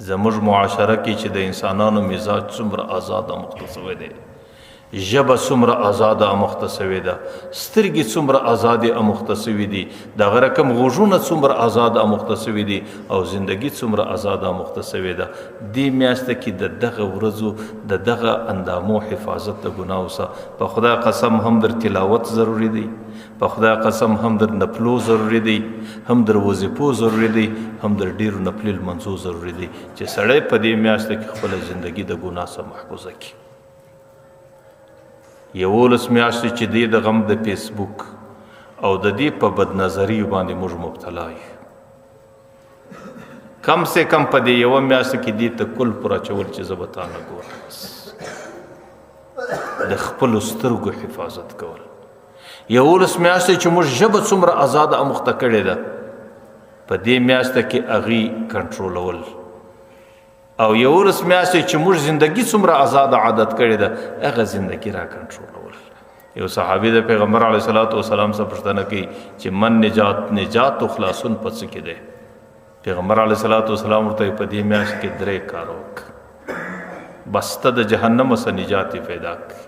زموږ معاشره کې چې د انسانانو مزاج څومره آزاد او مختصوي دی، ژبه څومره آزاده او مختصوي ده، سترګې څومره آزادې او مختصوي دي، دغه رقم غوږونه څومره آزاد او مختصوي دي، او زندگی څومره آزاد او مختصوي ده. دې میاشته کې د دغه ورځو د دغه اندامو حفاظت د ګناو څخه په خدای قسم هم در تلاوت ضروری دی، په خدای قسم هم در نفلو ضروری دی، هم در وظیفو ضروری دی، هم در ډیرو نفلي لمنځو ضروری دی چې سړی په دې میاشته کې خپله زندگی د ګناه څخه محفوظه کړي. 11 میاشتې چې دی د غم د فیسبوک او د دې په بدنظري باندې موږ مبتلا یو. کم سے کم په دې یوه میاشت کې دې ته کل پوره چول چې زه به تا نه ګورم. د خپلو سترګو حفاظت کول. 11 میاشتې چې موږ ژبه څومره آزاده او مخته کړې ده، په دې میاشته کې هغې کنټرولول، او 11 میاشتې چې موږ زندگی څومره آزاد عادت کړې ده، هغه زندگی را کنټرولول. یو صحابي د پیغمبر علیه الصلاۃ والسلام څخه پوښتنه کوي چې من نجات او خلاصون په څه کې دی؟ پیغمبر علیه الصلاۃ والسلام ورته په دې میاشت کې 3 کار وکړه، بس ته د جهنم څخه نجات پیدا کړي.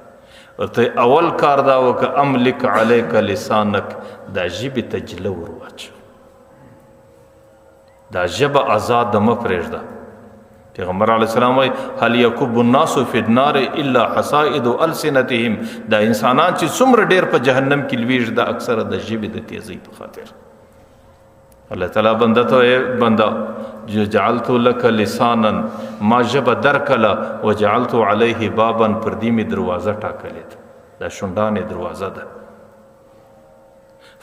ورته اول کار دا وکړه املک علیک لسانک، دا ژبې ته جله ور واچو، دا ژبه آزاد مه پرېږده. پیغمبر علیه السلام وایي هل یکب الناس فی النار الا حصائد السنتهم، دا انسانان چې څومره ډیر په جهنم کې لویږي دا اکثره د ژبې د تیزۍ په خاطر. الله تعالی بنده ته بنده جعلت لك لسانا، ما ژبه درکله، وجعلت علیه بابا، پر دې مې دروازه ټاکلې ده، دا شونډانې دروازه ده.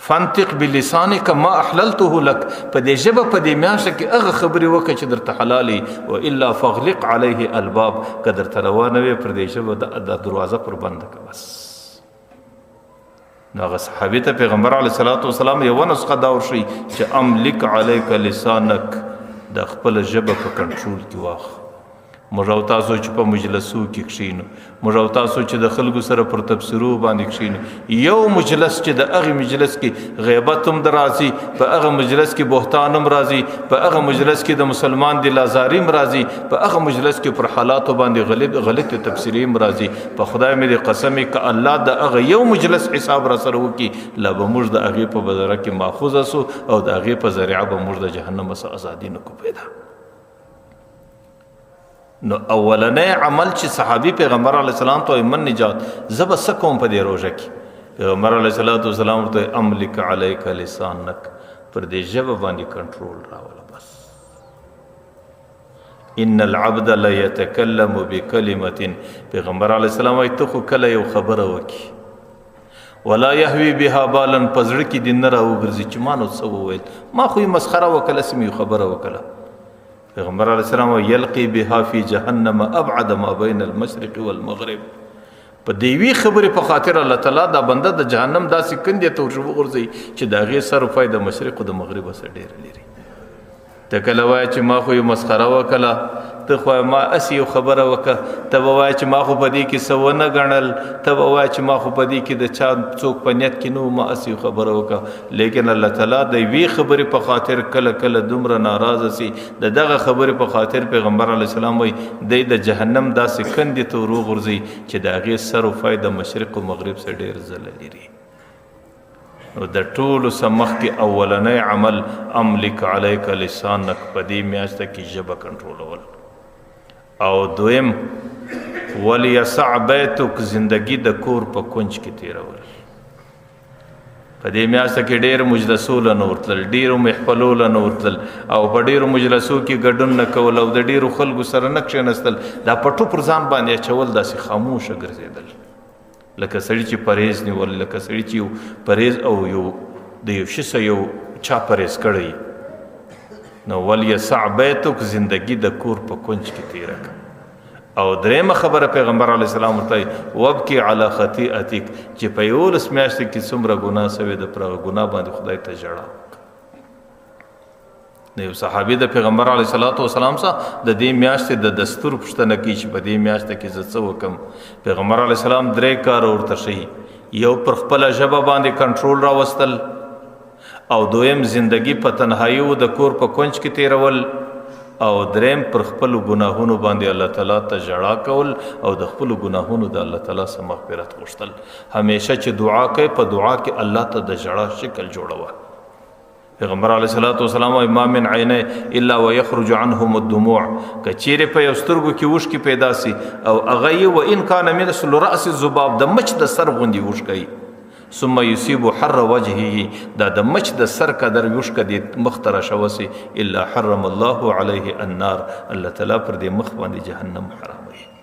فانطق بلسانک ما احللته لك، په دې ژبه په دې میاشته کې هغه خبرې وکړه چې درته حلالي، و الا فاغلق علیه الباب، که درته روا نه وي پر دې ژبه د دروازه پر بنده کړه. بس نو هغه صحابي ته پیغمبر علیه الصلاۃ والسلام یوه نسخه دا ورښیي چې املک علیک لسانک، د خپله ژبه په کنټرول کې واخله. موږ او تاسو چې په مجلسو کې کښینو، موږ او تاسو چې د خلکو سره پر تبصرو باندې کښینو، یو مجلس چې د هغې مجلس کې غیبت هم د راځي، په هغه مجلس کې بهتان هم راځي، په هغه مجلس کې د مسلمان د لازاري هم راځي، په هغه مجلس کې پر حالاتو باندې غلط تبصرې هم راځي. په خدای مې د قسم که الله د هغه یو مجلس حساب را سره وکړي، لا به موږ د هغې په بدره کې ماخوذه سو، او د هغې په ذریعه به موږ د جهنم څخه ازادي نه کو پیدا. نو اولنی عمل چې صحابي پیغمبر علیه السلام ته من نجات، زه به څه کوم په دې روژه کې؟ پیغمبر علیه الصلاۃ والسلام ورته املک علیک لسانک، پر دې ژبه باندې کنټرول راوله. بس ان العبد لا يتكلم بكلمه، پیغمبر علیه السلام وایي ته خو کله یو خبره وکړي، ولا يهوي بها بالا، په زړه کې دې نه راوګرځي چې ما نو څه وویل، ما خو یې مسخره وکړه، سمې یو خبره وکړه. پیغمبر علیه السلام یلقی بها فی جهنم ابعد ما بین المشرق والمغرب، په دې وی خبرې په خاطر الله تعالی دا بنده د جهنم داسې کندې ته ورغورځي چې د هغې سر پای د مشرق او د مغرب سره ډېر لري. ته کله وایه چې ما خو یې مسخره وکړه، ته خو ما اسې یو خبره وکړه، ته به وایه چې ما خو په دې کې څه ونه ګڼل، ته به وایه چې ما خو په دې کې د چا څوک په نیت کې نه و، ما اسې یو خبره وکړه. لیکن الله تعالی د یوې خبرې په خاطر کله کله دومره ناراضه سي، د دغه خبرې په خاطر پیغمبر علیه السلام وایي دی د جهنم داسې کندې ته وروغورځي چې د هغې سر و پای د مشرق و مغرب سره ډېر ځله لري. نو د ټولو څه مخکې اولنی عمل املک علیک لسانک، په دې میاشته کې ژبه کنټرولول. او دویم ولیسع بیتک، زندگی د کور په کونج کې تیرول. په دې میاشته کې ډېر مجلسو له نه ورتلل، ډېرو محفلو له نه ورتلل، او په ډېرو مجلسو کې ګډون نه کول، او د ډېرو خلکو سره نه کښېنستل، دا پټو پر ځان باندې اچول، داسې خاموشه ګرځېدل، لکه سړي چې پرهیز نیول، لکه سړي چې یو پرهیز او یو د یو شي څه یو چا پرهیز کړی. نو ولیسع بیتک، زندگی د کور په کونج کې تیره کړه. او درېمه خبره پیغمبر علیه السلام ورته وبکي علی خطیئتک، چې په 11 میاشتې کې څومره ګناه سوې ده، پر هغه ګناه باندې خدای ته ژړه. نو یو صحابي د پیغمبر علیه الصلاۃ والسلام څخه د دې میاشتې د دستور پوښتنه کوي چې په دې میاشته کې زه څه وکړم. پیغمبر علیه السلام 3 کار ورته ښیي، یو پر خپله ژبه باندې کنټرول راوستل، او دویم زندگی په تنهایي د کور په کونج کې تیرول، او دریم پر خپل ګناهونو باندې الله تعالی ته ژړا کول او د خپل ګناهونو د الله تعالی سره مغفرت غوښتل. همیشه چې دعا کوي په دعا کې الله ته د ژړا شکل جوړوه. پیغمبر علیه الصلاۃ والسلام وايي ما من عین الا ويخرج عنهم الدموع، کچیرې په یو سترګو کې اوښکې پیدا سي او هغه یې و ان کان مثل راس الذباب، د مچ د سر غوندې اوښکې، ثم يصيب حر وجهه، دا د مچ د سر قدر اوښکه دې مخ ته راشوسي، الا حرم الله عليه النار، الله تعالی پر دې مخ باندې جهنم حراموي.